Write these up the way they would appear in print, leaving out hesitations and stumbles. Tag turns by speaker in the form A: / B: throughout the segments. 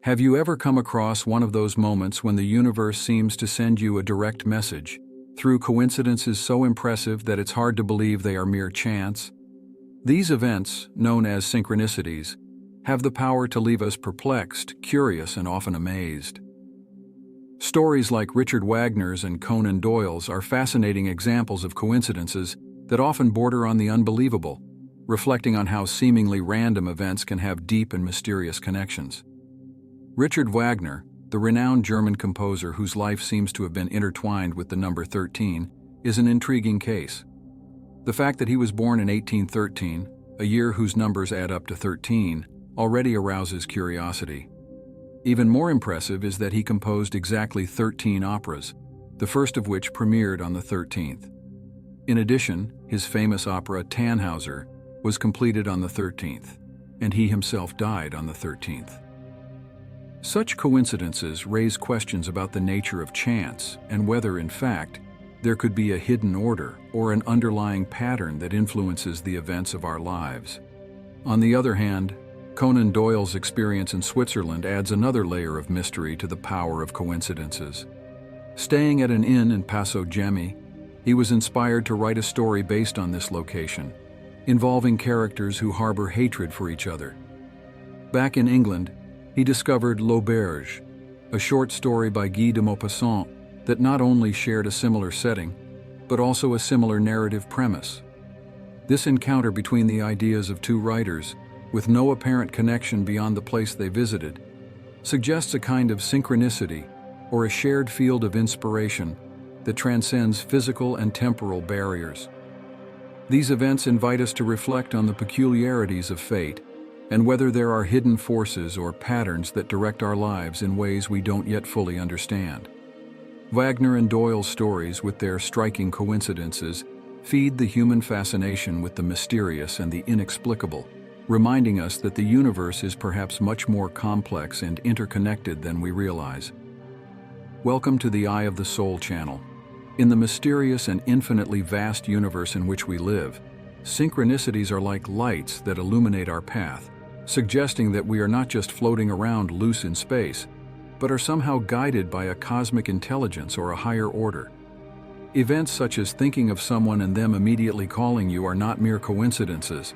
A: Have you ever come across one of those moments when the universe seems to send you a direct message, through coincidences so impressive that it's hard to believe they are mere chance? These events, known as synchronicities, have the power to leave us perplexed, curious, and often amazed. Stories like Richard Wagner's and Conan Doyle's are fascinating examples of coincidences that often border on the unbelievable, reflecting on how seemingly random events can have deep and mysterious connections. Richard Wagner, the renowned German composer whose life seems to have been intertwined with the number 13, is an intriguing case. The fact that he was born in 1813, a year whose numbers add up to 13, already arouses curiosity. Even more impressive is that he composed exactly 13 operas, the first of which premiered on the 13th. In addition, his famous opera Tannhauser was completed on the 13th, and he himself died on the 13th. Such coincidences raise questions about the nature of chance and whether, in fact, there could be a hidden order or an underlying pattern that influences the events of our lives. On the other hand, Conan Doyle's experience in Switzerland adds another layer of mystery to the power of coincidences. Staying at an inn in Passo Gemmi, he was inspired to write a story based on this location, involving characters who harbor hatred for each other. Back in England, he discovered L'Auberge, a short story by Guy de Maupassant that not only shared a similar setting, but also a similar narrative premise. This encounter between the ideas of two writers, with no apparent connection beyond the place they visited, suggests a kind of synchronicity or a shared field of inspiration that transcends physical and temporal barriers. These events invite us to reflect on the peculiarities of fate and whether there are hidden forces or patterns that direct our lives in ways we don't yet fully understand. Wagner and Doyle's stories, with their striking coincidences, feed the human fascination with the mysterious and the inexplicable, reminding us that the universe is perhaps much more complex and interconnected than we realize. Welcome to the Eye of the Soul channel. In the mysterious and infinitely vast universe in which we live, synchronicities are like lights that illuminate our path, suggesting that we are not just floating around loose in space, but are somehow guided by a cosmic intelligence or a higher order. Events such as thinking of someone and them immediately calling you are not mere coincidences.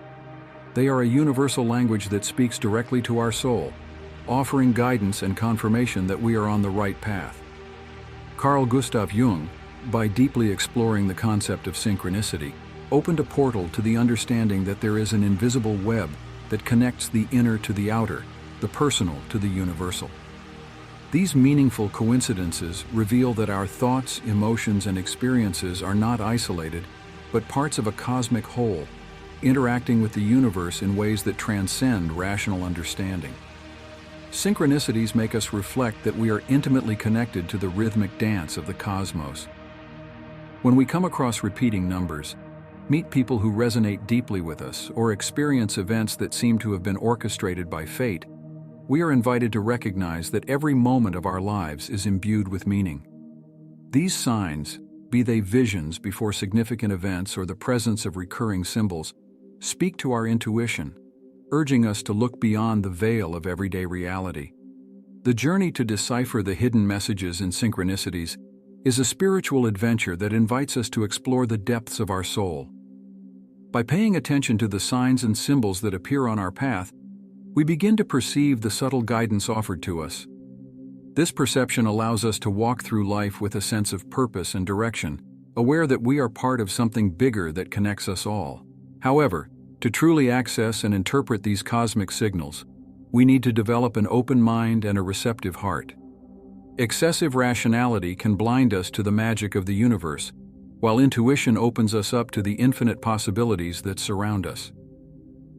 A: They are a universal language that speaks directly to our soul, offering guidance and confirmation that we are on the right path. Carl Gustav Jung, by deeply exploring the concept of synchronicity, opened a portal to the understanding that there is an invisible web that connects the inner to the outer, the personal to the universal. These meaningful coincidences reveal that our thoughts, emotions, and experiences are not isolated, but parts of a cosmic whole, interacting with the universe in ways that transcend rational understanding. Synchronicities make us reflect that we are intimately connected to the rhythmic dance of the cosmos. When we come across repeating numbers, meet people who resonate deeply with us, or experience events that seem to have been orchestrated by fate, we are invited to recognize that every moment of our lives is imbued with meaning. These signs, be they visions before significant events or the presence of recurring symbols, speak to our intuition, urging us to look beyond the veil of everyday reality. The journey to decipher the hidden messages in synchronicities is a spiritual adventure that invites us to explore the depths of our soul. By paying attention to the signs and symbols that appear on our path, we begin to perceive the subtle guidance offered to us. This perception allows us to walk through life with a sense of purpose and direction, aware that we are part of something bigger that connects us all. However, to truly access and interpret these cosmic signals, we need to develop an open mind and a receptive heart. Excessive rationality can blind us to the magic of the universe, while intuition opens us up to the infinite possibilities that surround us.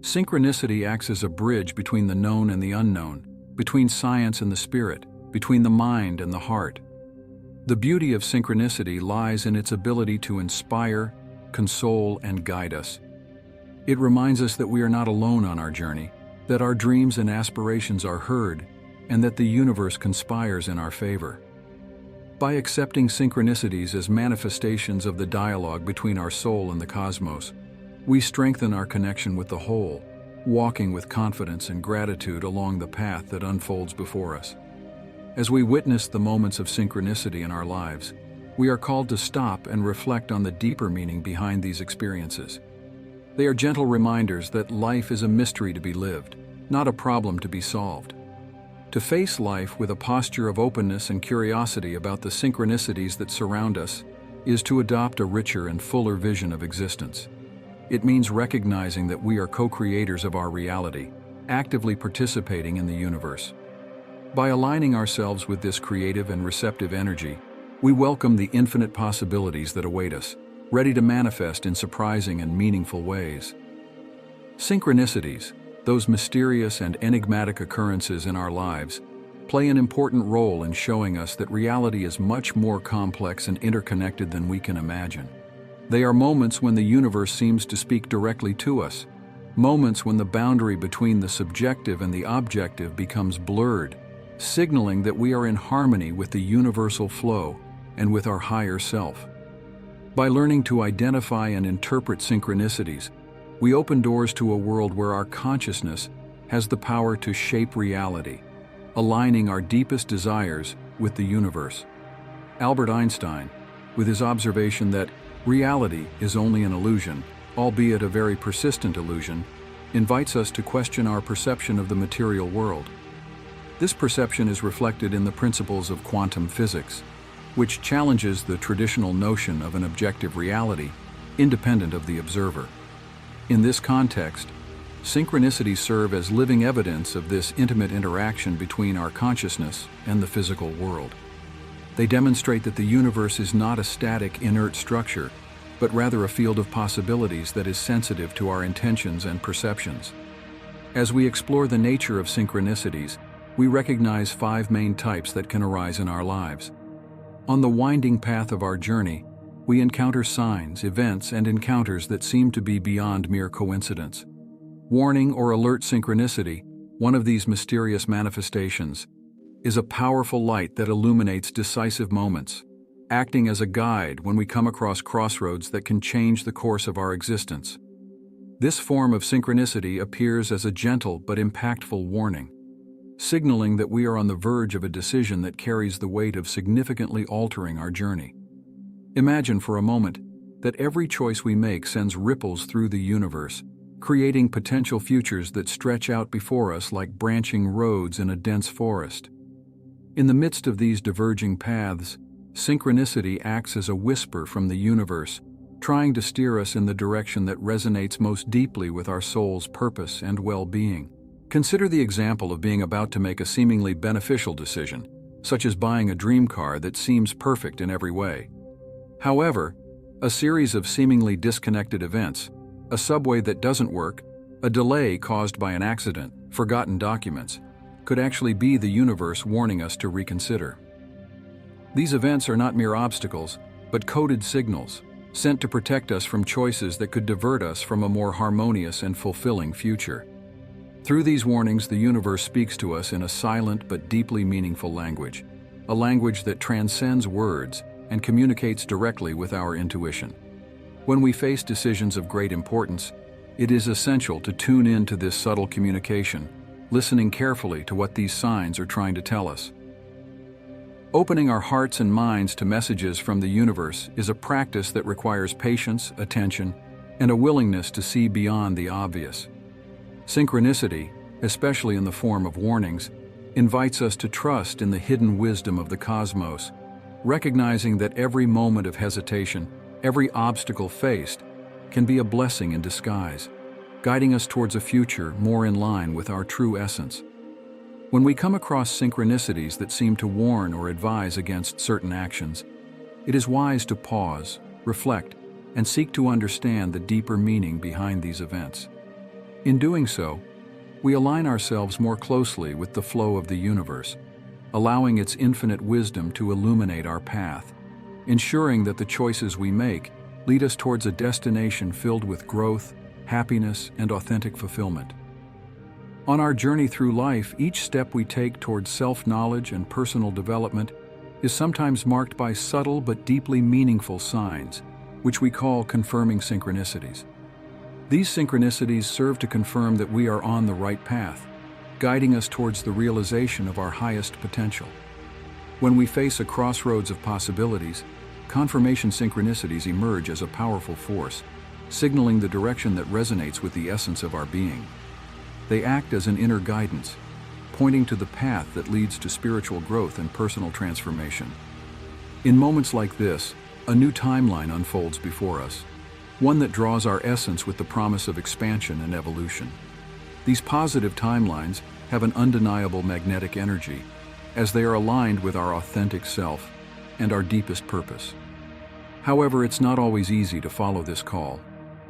A: Synchronicity acts as a bridge between the known and the unknown, between science and the spirit, between the mind and the heart. The beauty of synchronicity lies in its ability to inspire, console, and guide us. It reminds us that we are not alone on our journey, that our dreams and aspirations are heard, and that the universe conspires in our favor. By accepting synchronicities as manifestations of the dialogue between our soul and the cosmos, we strengthen our connection with the whole, walking with confidence and gratitude along the path that unfolds before us. As we witness the moments of synchronicity in our lives, we are called to stop and reflect on the deeper meaning behind these experiences. They are gentle reminders that life is a mystery to be lived, not a problem to be solved. To face life with a posture of openness and curiosity about the synchronicities that surround us is to adopt a richer and fuller vision of existence. It means recognizing that we are co-creators of our reality, actively participating in the universe. By aligning ourselves with this creative and receptive energy, we welcome the infinite possibilities that await us, ready to manifest in surprising and meaningful ways. Synchronicities, those mysterious and enigmatic occurrences in our lives, play an important role in showing us that reality is much more complex and interconnected than we can imagine. They are moments when the universe seems to speak directly to us, moments when the boundary between the subjective and the objective becomes blurred, signaling that we are in harmony with the universal flow and with our higher self. By learning to identify and interpret synchronicities, we open doors to a world where our consciousness has the power to shape reality, aligning our deepest desires with the universe. Albert Einstein, with his observation that reality is only an illusion, albeit a very persistent illusion, invites us to question our perception of the material world. This perception is reflected in the principles of quantum physics, which challenges the traditional notion of an objective reality, independent of the observer. In this context, synchronicities serve as living evidence of this intimate interaction between our consciousness and the physical world. They demonstrate that the universe is not a static, inert structure, but rather a field of possibilities that is sensitive to our intentions and perceptions. As we explore the nature of synchronicities, we recognize 5 main types that can arise in our lives. On the winding path of our journey, we encounter signs, events, and encounters that seem to be beyond mere coincidence. Warning or alert synchronicity, one of these mysterious manifestations, is a powerful light that illuminates decisive moments, acting as a guide when we come across crossroads that can change the course of our existence. This form of synchronicity appears as a gentle but impactful warning, signaling that we are on the verge of a decision that carries the weight of significantly altering our journey. Imagine for a moment that every choice we make sends ripples through the universe, creating potential futures that stretch out before us like branching roads in a dense forest. In the midst of these diverging paths, synchronicity acts as a whisper from the universe, trying to steer us in the direction that resonates most deeply with our soul's purpose and well-being. Consider the example of being about to make a seemingly beneficial decision, such as buying a dream car that seems perfect in every way. However, a series of seemingly disconnected events, a subway that doesn't work, a delay caused by an accident, forgotten documents, could actually be the universe warning us to reconsider. These events are not mere obstacles, but coded signals, sent to protect us from choices that could divert us from a more harmonious and fulfilling future. Through these warnings, the universe speaks to us in a silent but deeply meaningful language, a language that transcends words and communicates directly with our intuition. When we face decisions of great importance, it is essential to tune in to this subtle communication, listening carefully to what these signs are trying to tell us. Opening our hearts and minds to messages from the universe is a practice that requires patience, attention, and a willingness to see beyond the obvious. Synchronicity, especially in the form of warnings, invites us to trust in the hidden wisdom of the cosmos, recognizing that every moment of hesitation, every obstacle faced, can be a blessing in disguise, guiding us towards a future more in line with our true essence. When we come across synchronicities that seem to warn or advise against certain actions, it is wise to pause, reflect, and seek to understand the deeper meaning behind these events. In doing so, we align ourselves more closely with the flow of the universe, allowing its infinite wisdom to illuminate our path, ensuring that the choices we make lead us towards a destination filled with growth, happiness, and authentic fulfillment. On our journey through life, each step we take towards self-knowledge and personal development is sometimes marked by subtle but deeply meaningful signs, which we call confirming synchronicities. These synchronicities serve to confirm that we are on the right path, guiding us towards the realization of our highest potential. When we face a crossroads of possibilities, confirmation synchronicities emerge as a powerful force, signaling the direction that resonates with the essence of our being. They act as an inner guidance, pointing to the path that leads to spiritual growth and personal transformation. In moments like this, a new timeline unfolds before us, one that draws our essence with the promise of expansion and evolution. These positive timelines have an undeniable magnetic energy, as they are aligned with our authentic self and our deepest purpose. However, it's not always easy to follow this call.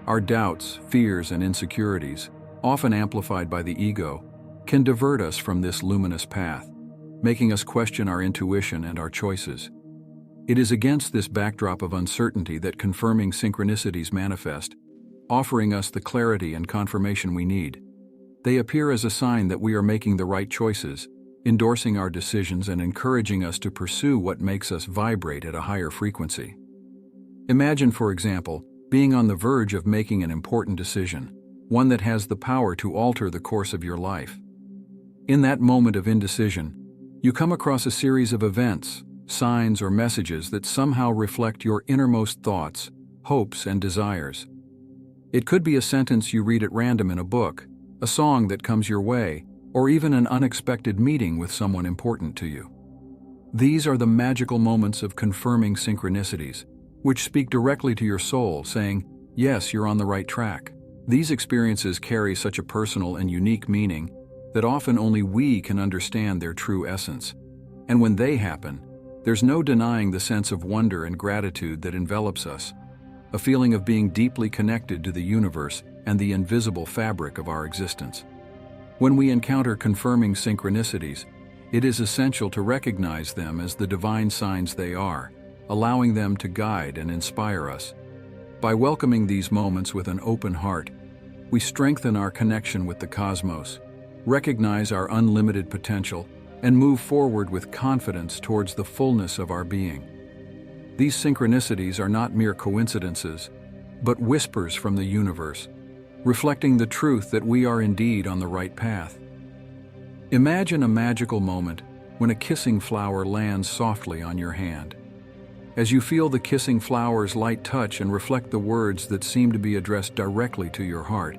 A: Our doubts, fears, and insecurities, often amplified by the ego, can divert us from this luminous path, making us question our intuition and our choices. It is against this backdrop of uncertainty that confirming synchronicities manifest, offering us the clarity and confirmation we need. They appear as a sign that we are making the right choices, endorsing our decisions and encouraging us to pursue what makes us vibrate at a higher frequency. Imagine, for example, being on the verge of making an important decision, one that has the power to alter the course of your life. In that moment of indecision, you come across a series of events, signs, or messages that somehow reflect your innermost thoughts, hopes, and desires. It could be a sentence you read at random in a book, a song that comes your way, or even an unexpected meeting with someone important to you. These are the magical moments of confirming synchronicities, which speak directly to your soul, saying, yes, you're on the right track. These experiences carry such a personal and unique meaning that often only we can understand their true essence. And when they happen, there's no denying the sense of wonder and gratitude that envelops us, a feeling of being deeply connected to the universe and the invisible fabric of our existence. When we encounter confirming synchronicities, it is essential to recognize them as the divine signs they are, allowing them to guide and inspire us. By welcoming these moments with an open heart, we strengthen our connection with the cosmos, recognize our unlimited potential, and move forward with confidence towards the fullness of our being. These synchronicities are not mere coincidences, but whispers from the universe, reflecting the truth that we are indeed on the right path. Imagine a magical moment when a kissing flower lands softly on your hand. As you feel the kissing flower's light touch and reflect the words that seem to be addressed directly to your heart,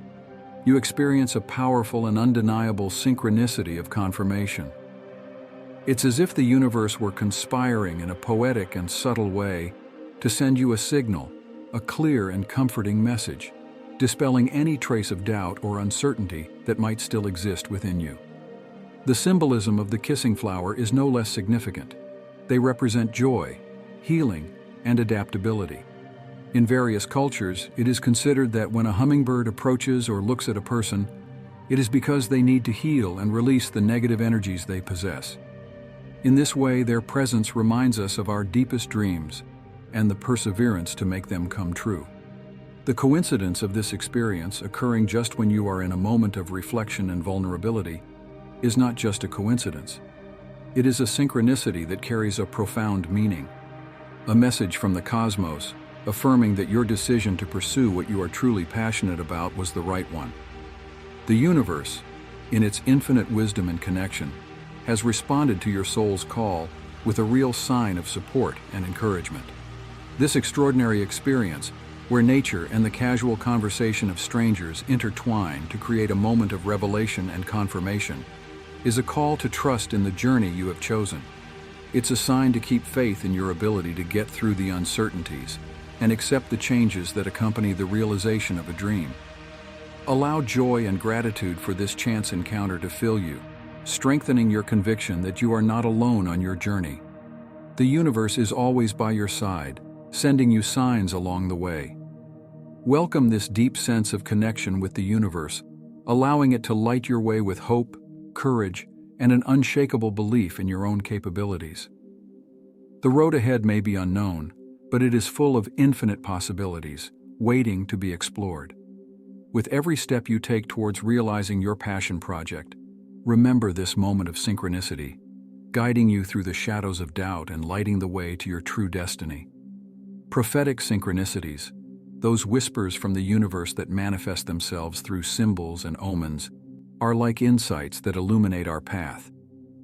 A: you experience a powerful and undeniable synchronicity of confirmation. It's as if the universe were conspiring in a poetic and subtle way to send you a signal, a clear and comforting message, dispelling any trace of doubt or uncertainty that might still exist within you. The symbolism of the kissing flower is no less significant. They represent joy, healing, and adaptability. In various cultures, it is considered that when a hummingbird approaches or looks at a person, it is because they need to heal and release the negative energies they possess. In this way, their presence reminds us of our deepest dreams and the perseverance to make them come true. The coincidence of this experience occurring just when you are in a moment of reflection and vulnerability is not just a coincidence. It is a synchronicity that carries a profound meaning, a message from the cosmos affirming that your decision to pursue what you are truly passionate about was the right one. The universe, in its infinite wisdom and connection, has responded to your soul's call with a real sign of support and encouragement. This extraordinary experience, where nature and the casual conversation of strangers intertwine to create a moment of revelation and confirmation, is a call to trust in the journey you have chosen. It's a sign to keep faith in your ability to get through the uncertainties and accept the changes that accompany the realization of a dream. Allow joy and gratitude for this chance encounter to fill you, strengthening your conviction that you are not alone on your journey. The universe is always by your side, sending you signs along the way. Welcome this deep sense of connection with the universe, allowing it to light your way with hope, courage, and an unshakable belief in your own capabilities. The road ahead may be unknown, but it is full of infinite possibilities, waiting to be explored. With every step you take towards realizing your passion project, remember this moment of synchronicity, guiding you through the shadows of doubt and lighting the way to your true destiny. Prophetic synchronicities, Those whispers from the universe that manifest themselves through symbols and omens are like insights that illuminate our path,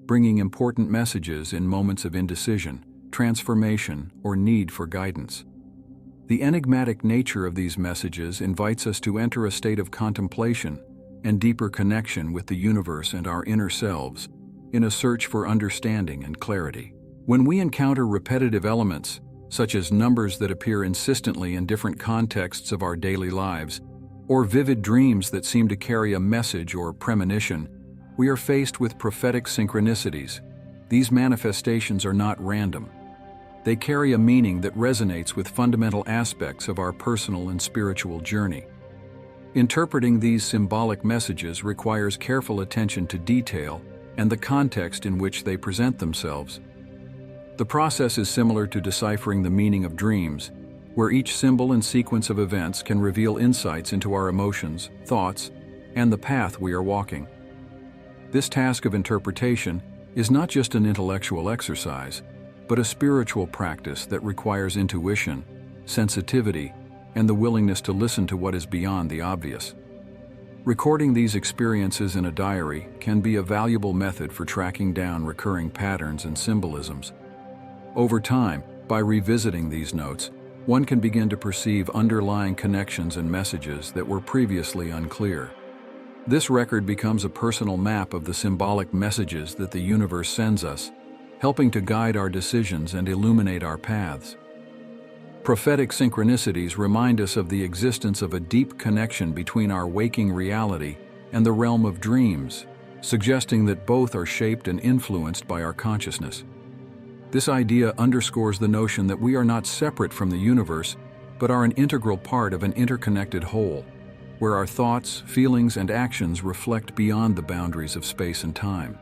A: bringing important messages in moments of indecision, transformation, or need for guidance. The enigmatic nature of these messages invites us to enter a state of contemplation and deeper connection with the universe and our inner selves in a search for understanding and clarity. When we encounter repetitive elements, such as numbers that appear insistently in different contexts of our daily lives, or vivid dreams that seem to carry a message or premonition, we are faced with prophetic synchronicities. These manifestations are not random. They carry a meaning that resonates with fundamental aspects of our personal and spiritual journey. Interpreting these symbolic messages requires careful attention to detail and the context in which they present themselves. The process is similar to deciphering the meaning of dreams, where each symbol and sequence of events can reveal insights into our emotions, thoughts, and the path we are walking. This task of interpretation is not just an intellectual exercise, but a spiritual practice that requires intuition, sensitivity, and the willingness to listen to what is beyond the obvious. Recording these experiences in a diary can be a valuable method for tracking down recurring patterns and symbolisms. Over time, by revisiting these notes, one can begin to perceive underlying connections and messages that were previously unclear. This record becomes a personal map of the symbolic messages that the universe sends us, helping to guide our decisions and illuminate our paths. Prophetic synchronicities remind us of the existence of a deep connection between our waking reality and the realm of dreams, suggesting that both are shaped and influenced by our consciousness. This idea underscores the notion that we are not separate from the universe, but are an integral part of an interconnected whole, where our thoughts, feelings, and actions reflect beyond the boundaries of space and time.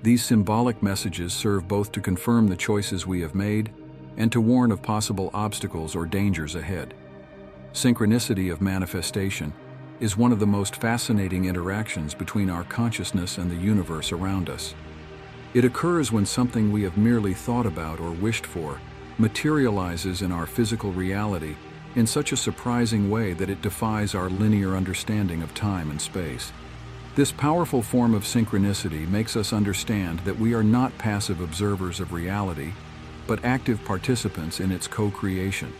A: These symbolic messages serve both to confirm the choices we have made and to warn of possible obstacles or dangers ahead. Synchronicity of manifestation is one of the most fascinating interactions between our consciousness and the universe around us. It occurs when something we have merely thought about or wished for materializes in our physical reality in such a surprising way that it defies our linear understanding of time and space. This powerful form of synchronicity makes us understand that we are not passive observers of reality, but active participants in its co-creation.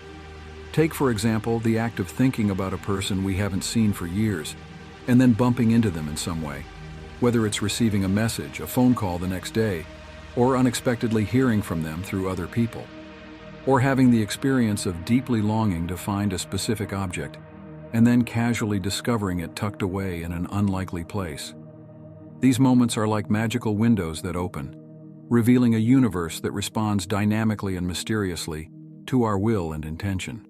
A: Take, for example, the act of thinking about a person we haven't seen for years, and then bumping into them in some way. Whether it's receiving a message, a phone call the next day, or unexpectedly hearing from them through other people, or having the experience of deeply longing to find a specific object, and then casually discovering it tucked away in an unlikely place. These moments are like magical windows that open, revealing a universe that responds dynamically and mysteriously to our will and intention.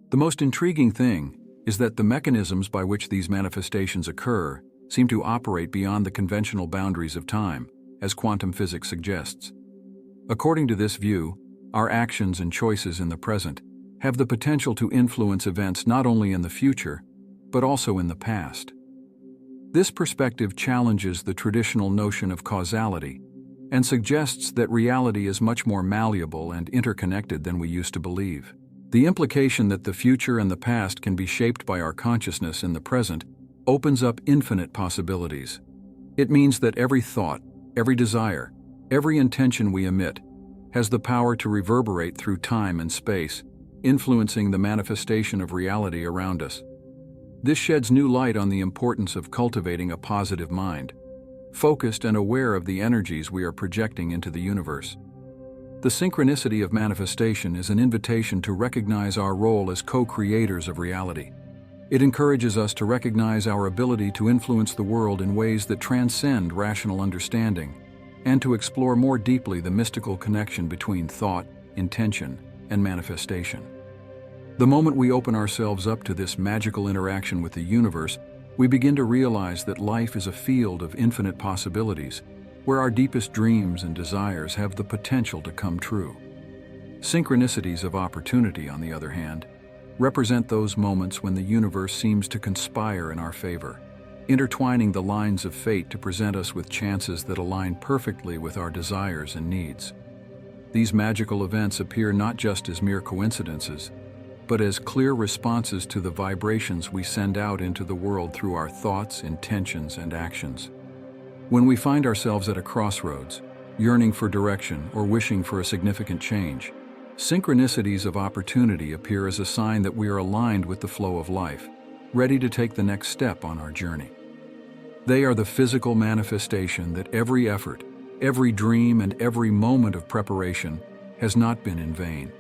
A: The most intriguing thing is that the mechanisms by which these manifestations occur seem to operate beyond the conventional boundaries of time, as quantum physics suggests. According to this view, our actions and choices in the present have the potential to influence events not only in the future, but also in the past. This perspective challenges the traditional notion of causality and suggests that reality is much more malleable and interconnected than we used to believe. The implication that the future and the past can be shaped by our consciousness in the present opens up infinite possibilities. It means that every thought, every desire, every intention we emit has the power to reverberate through time and space, influencing the manifestation of reality around us. This sheds new light on the importance of cultivating a positive mind, focused and aware of the energies we are projecting into the universe. The synchronicity of manifestation is an invitation to recognize our role as co-creators of reality. It encourages us to recognize our ability to influence the world in ways that transcend rational understanding, and to explore more deeply the mystical connection between thought, intention, and manifestation. The moment we open ourselves up to this magical interaction with the universe, we begin to realize that life is a field of infinite possibilities, where our deepest dreams and desires have the potential to come true. Synchronicities of opportunity, on the other hand, represent those moments when the universe seems to conspire in our favor, intertwining the lines of fate to present us with chances that align perfectly with our desires and needs. These magical events appear not just as mere coincidences, but as clear responses to the vibrations we send out into the world through our thoughts, intentions, and actions. When we find ourselves at a crossroads, yearning for direction or wishing for a significant change, synchronicities of opportunity appear as a sign that we are aligned with the flow of life, ready to take the next step on our journey. They are the physical manifestation that every effort, every dream, and every moment of preparation has not been in vain.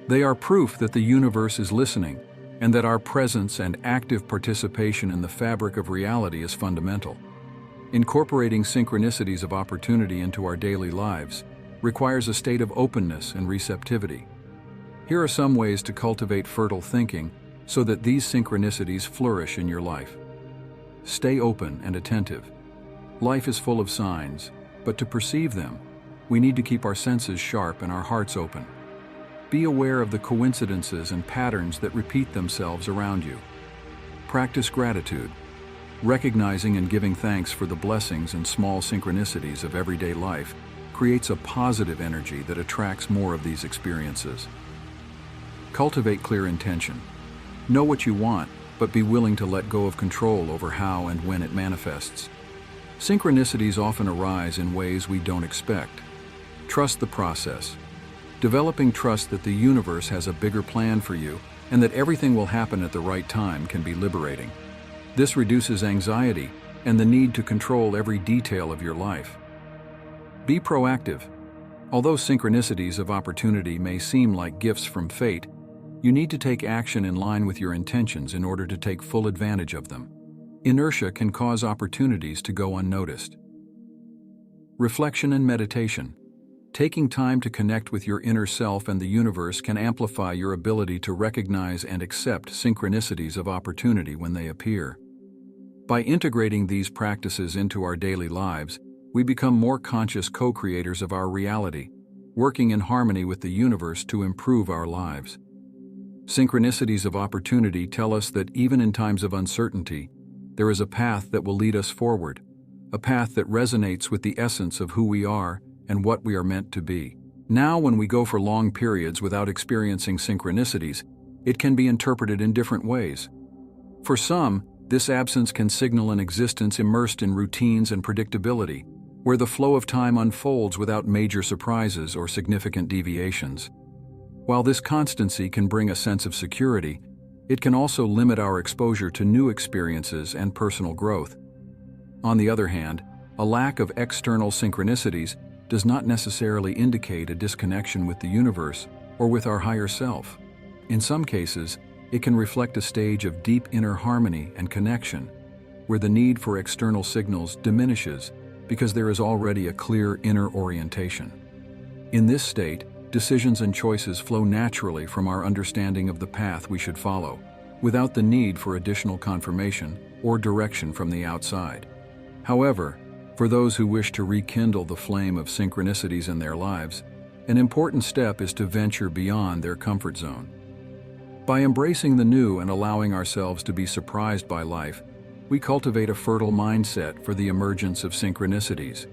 A: They are proof that the universe is listening and that our presence and active participation in the fabric of reality is fundamental. Incorporating synchronicities of opportunity into our daily lives requires a state of openness and receptivity. Here are some ways to cultivate fertile thinking so that these synchronicities flourish in your life. Stay open and attentive. Life is full of signs, but to perceive them, we need to keep our senses sharp and our hearts open. Be aware of the coincidences and patterns that repeat themselves around you. Practice gratitude. Recognizing and giving thanks for the blessings and small synchronicities of everyday life creates a positive energy that attracts more of these experiences. Cultivate clear intention. Know what you want, but be willing to let go of control over how and when it manifests. Synchronicities often arise in ways we don't expect. Trust the process. Developing trust that the universe has a bigger plan for you and that everything will happen at the right time can be liberating. This reduces anxiety and the need to control every detail of your life. Be proactive. Although synchronicities of opportunity may seem like gifts from fate, you need to take action in line with your intentions in order to take full advantage of them. Inertia can cause opportunities to go unnoticed. Reflection and meditation. Taking time to connect with your inner self and the universe can amplify your ability to recognize and accept synchronicities of opportunity when they appear. By integrating these practices into our daily lives, we become more conscious co-creators of our reality, working in harmony with the universe to improve our lives. Synchronicities of opportunity tell us that even in times of uncertainty, there is a path that will lead us forward, a path that resonates with the essence of who we are and what we are meant to be. Now, when we go for long periods without experiencing synchronicities, it can be interpreted in different ways. For some, this absence can signal an existence immersed in routines and predictability, where the flow of time unfolds without major surprises or significant deviations. While this constancy can bring a sense of security, it can also limit our exposure to new experiences and personal growth. On the other hand, a lack of external synchronicities does not necessarily indicate a disconnection with the universe or with our higher self. In some cases, it can reflect a stage of deep inner harmony and connection, where the need for external signals diminishes because there is already a clear inner orientation. In this state, decisions and choices flow naturally from our understanding of the path we should follow, without the need for additional confirmation or direction from the outside. However, for those who wish to rekindle the flame of synchronicities in their lives, an important step is to venture beyond their comfort zone. By embracing the new and allowing ourselves to be surprised by life, we cultivate a fertile mindset for the emergence of synchronicities.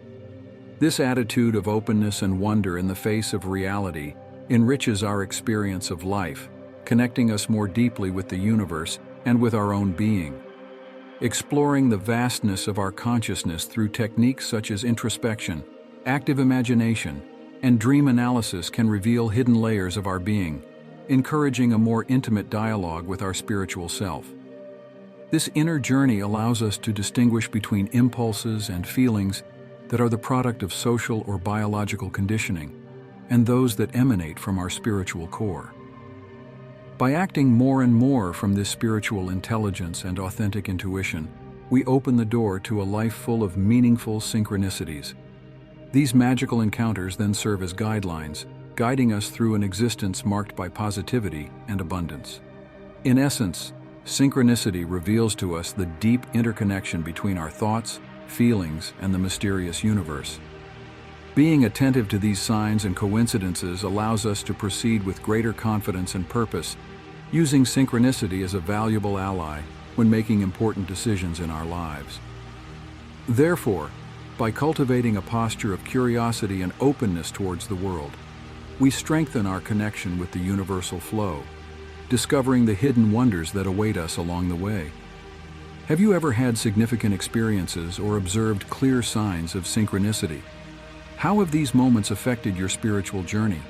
A: This attitude of openness and wonder in the face of reality enriches our experience of life, connecting us more deeply with the universe and with our own being. Exploring the vastness of our consciousness through techniques such as introspection, active imagination, and dream analysis can reveal hidden layers of our being, encouraging a more intimate dialogue with our spiritual self. This inner journey allows us to distinguish between impulses and feelings that are the product of social or biological conditioning, and those that emanate from our spiritual core. By acting more and more from this spiritual intelligence and authentic intuition, we open the door to a life full of meaningful synchronicities. These magical encounters then serve as guidelines, guiding us through an existence marked by positivity and abundance. In essence, synchronicity reveals to us the deep interconnection between our thoughts, feelings, and the mysterious universe. Being attentive to these signs and coincidences allows us to proceed with greater confidence and purpose, using synchronicity as a valuable ally when making important decisions in our lives. Therefore, by cultivating a posture of curiosity and openness towards the world, we strengthen our connection with the universal flow. discovering the hidden wonders that await us along the way. Have you ever had significant experiences or observed clear signs of synchronicity? How have these moments affected your spiritual journey?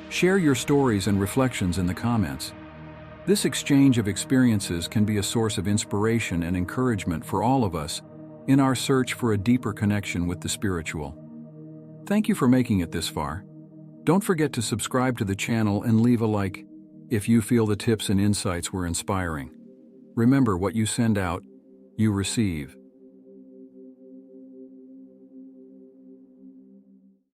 A: Share your stories and reflections in the comments. This exchange of experiences can be a source of inspiration and encouragement for all of us in our search for a deeper connection with the spiritual. Thank you for making it this far. Don't forget to subscribe to the channel and leave a like if you feel the tips and insights were inspiring. Remember, what you send out, you receive.